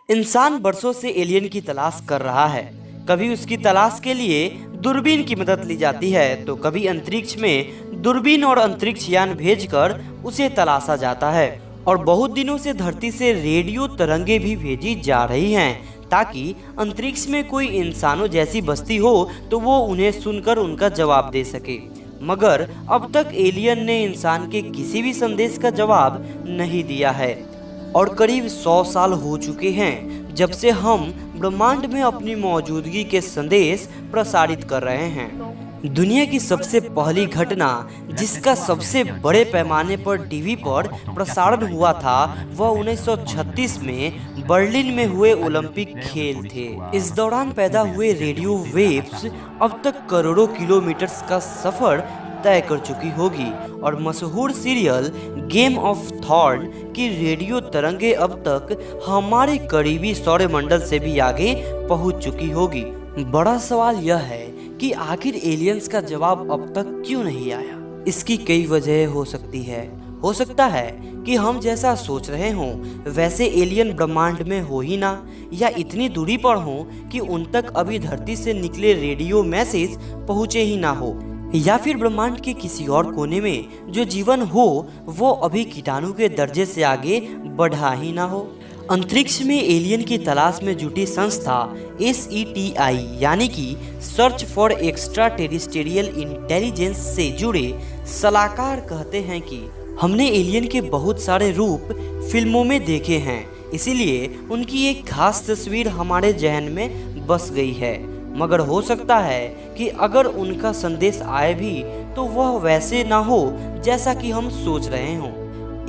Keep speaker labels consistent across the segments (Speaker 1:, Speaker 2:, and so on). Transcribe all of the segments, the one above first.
Speaker 1: इंसान बरसों से एलियन की तलाश कर रहा है। कभी उसकी तलाश के लिए दूरबीन की मदद ली जाती है तो कभी अंतरिक्ष में दूरबीन और अंतरिक्ष यान भेजकर उसे तलाशा जाता है। और बहुत दिनों से धरती से रेडियो तरंगे भी भेजी जा रही हैं ताकि अंतरिक्ष में कोई इंसानों जैसी बस्ती हो तो वो उन्हें सुनकर उनका जवाब दे सके। मगर अब तक एलियन ने इंसान के किसी भी संदेश का जवाब नहीं दिया है और करीब 100 साल हो चुके हैं जब से हम ब्रह्मांड में अपनी मौजूदगी के संदेश प्रसारित कर रहे हैं। दुनिया की सबसे पहली घटना जिसका सबसे बड़े पैमाने पर टीवी पर प्रसारण हुआ था वह 1936 में बर्लिन में हुए ओलंपिक खेल थे। इस दौरान पैदा हुए रेडियो वेव्स अब तक करोड़ों किलोमीटर का सफर तय कर चुकी होगी और मशहूर सीरियल गेम ऑफ थ्रोन की रेडियो तरंगे अब तक हमारे करीबी सौरमंडल से भी आगे पहुंच चुकी होगी। बड़ा सवाल यह है कि आखिर एलियंस का जवाब अब तक क्यों नहीं आया। इसकी कई वजह हो सकती है। हो सकता है कि हम जैसा सोच रहे हों वैसे एलियन ब्रह्मांड में हो ही ना, या इतनी दूरी पर हों कि उन तक अभी धरती से निकले रेडियो मैसेज पहुँचे ही ना हो, या फिर ब्रह्मांड के किसी और कोने में जो जीवन हो वो अभी कीटाणु के दर्जे से आगे बढ़ा ही ना हो। अंतरिक्ष में एलियन की तलाश में जुटी संस्था SETI यानी कि search for extra terrestrial intelligence से जुड़े सलाहकार कहते हैं कि हमने एलियन के बहुत सारे रूप फिल्मों में देखे हैं, इसीलिए उनकी एक खास तस्वीर हमारे जहन में बस गई है। मगर हो सकता है कि अगर उनका संदेश आए भी तो वह वैसे ना हो जैसा कि हम सोच रहे हों।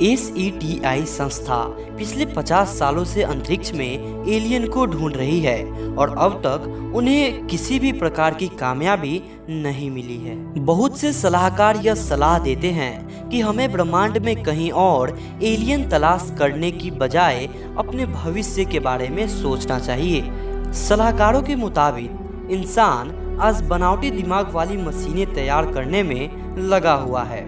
Speaker 1: SETI संस्था पिछले 50 सालों से अंतरिक्ष में एलियन को ढूंढ रही है और अब तक उन्हें किसी भी प्रकार की कामयाबी नहीं मिली है। बहुत से सलाहकार यह सलाह देते हैं कि हमें ब्रह्मांड में कहीं और एलियन तलाश करने की बजाय अपने भविष्य के बारे में सोचना चाहिए। सलाहकारों के मुताबिक इंसान आज बनावटी दिमाग वाली मशीनें तैयार करने में लगा हुआ है।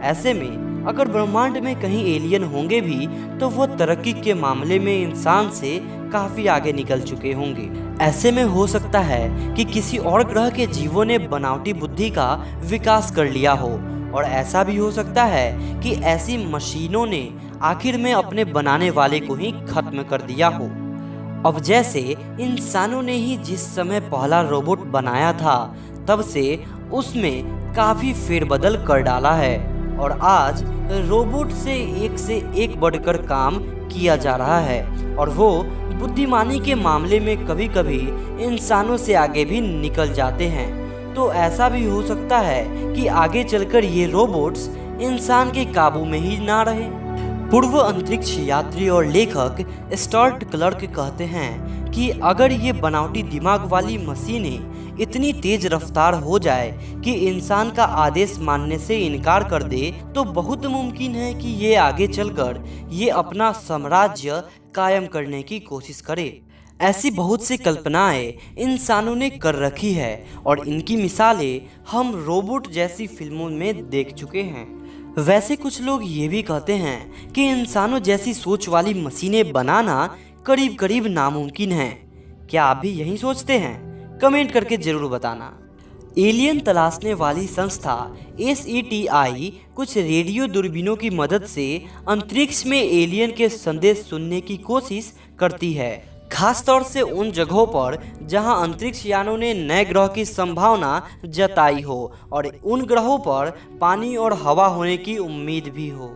Speaker 1: ऐसे में अगर ब्रह्मांड में कहीं एलियन होंगे भी तो वह तरक्की के मामले में इंसान से काफी आगे निकल चुके होंगे। ऐसे में हो सकता है कि किसी और ग्रह के जीवों ने बनावटी बुद्धि का विकास कर लिया हो, और ऐसा भी हो सकता है कि ऐसी मशीनों ने आखिर में अपने बनाने वाले को ही खत्म कर दिया हो। अब जैसे इंसानों ने ही जिस समय पहला रोबोट बनाया था तब से उसमें काफी फेरबदल कर डाला है और आज रोबोट से एक बढ़कर काम किया जा रहा है और वो बुद्धिमानी के मामले में कभी कभी इंसानों से आगे भी निकल जाते हैं। तो ऐसा भी हो सकता है कि आगे चलकर ये रोबोट्स इंसान के काबू में ही ना रहे। पूर्व अंतरिक्ष यात्री और लेखक स्टर्ट क्लर्क कहते हैं कि अगर ये बनावटी दिमाग वाली मशीनें इतनी तेज रफ्तार हो जाए कि इंसान का आदेश मानने से इनकार कर दे तो बहुत मुमकिन है कि ये आगे चलकर ये अपना साम्राज्य कायम करने की कोशिश करे। ऐसी बहुत सी कल्पनाएं इंसानों ने कर रखी है और इनकी मिसालें हम रोबोट जैसी फिल्मों में देख चुके हैं। वैसे कुछ लोग ये भी कहते हैं कि इंसानों जैसी सोच वाली मशीनें बनाना करीब करीब नामुमकिन है। क्या आप भी यही सोचते हैं? कमेंट करके जरूर बताना। एलियन तलाशने वाली संस्था SETI कुछ रेडियो दूरबीनों की मदद से अंतरिक्ष में एलियन के संदेश सुनने की कोशिश करती है, खास तौर से उन जगहों पर जहां अंतरिक्ष यानों ने नए ग्रह की संभावना जताई हो और उन ग्रहों पर पानी और हवा होने की उम्मीद भी हो।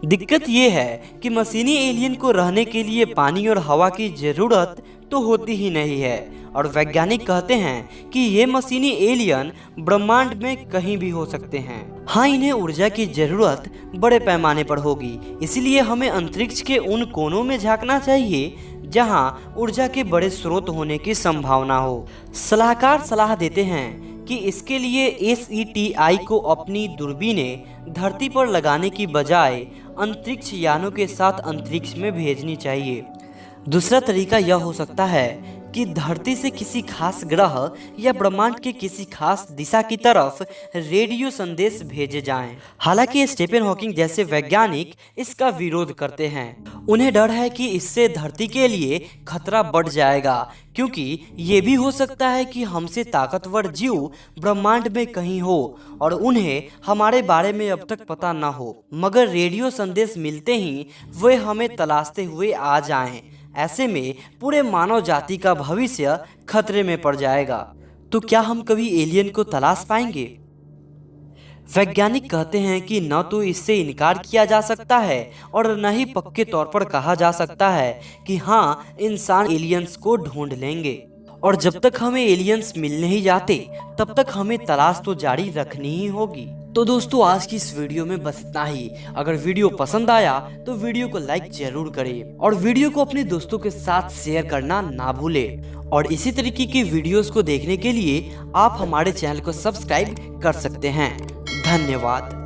Speaker 1: दिक्कत ये है कि मशीनी एलियन को रहने के लिए पानी और हवा की जरूरत तो होती ही नहीं है और वैज्ञानिक कहते हैं कि ये मशीनी एलियन ब्रह्मांड में कहीं भी हो सकते हैं। हाँ, इन्हें ऊर्जा की जरूरत बड़े पैमाने पर होगी, इसलिए हमें अंतरिक्ष के उन कोनों में झांकना चाहिए जहां ऊर्जा के बड़े स्रोत होने की संभावना हो। सलाहकार सलाह देते हैं कि इसके लिए SETI को अपनी दूरबीनें धरती पर लगाने की बजाय अंतरिक्ष यानों के साथ अंतरिक्ष में भेजनी चाहिए। दूसरा तरीका यह हो सकता है कि धरती से किसी खास ग्रह या ब्रह्मांड के किसी खास दिशा की तरफ रेडियो संदेश भेजे जाएं। हालांकि स्टीफन हॉकिंग जैसे वैज्ञानिक इसका विरोध करते हैं। उन्हें डर है कि इससे धरती के लिए खतरा बढ़ जाएगा, क्योंकि ये भी हो सकता है कि हमसे ताकतवर जीव ब्रह्मांड में कहीं हो और उन्हें हमारे बारे में अब तक पता ना हो, मगर रेडियो संदेश मिलते ही वे हमें तलाशते हुए आ जाएं। ऐसे में पूरे मानव जाति का भविष्य खतरे में पड़ जाएगा। तो क्या हम कभी एलियन को तलाश पाएंगे? वैज्ञानिक कहते हैं कि न तो इससे इनकार किया जा सकता है और न ही पक्के तौर पर कहा जा सकता है कि हाँ, इंसान एलियंस को ढूंढ लेंगे। और जब तक हमें एलियंस मिल नहीं जाते तब तक हमें तलाश तो जारी रखनी ही होगी। तो दोस्तों, आज की इस वीडियो में बस इतना ही। अगर वीडियो पसंद आया तो वीडियो को लाइक जरूर करें और वीडियो को अपने दोस्तों के साथ शेयर करना ना भूलें। और इसी तरीके की वीडियोस को देखने के लिए आप हमारे चैनल को सब्सक्राइब कर सकते हैं। धन्यवाद।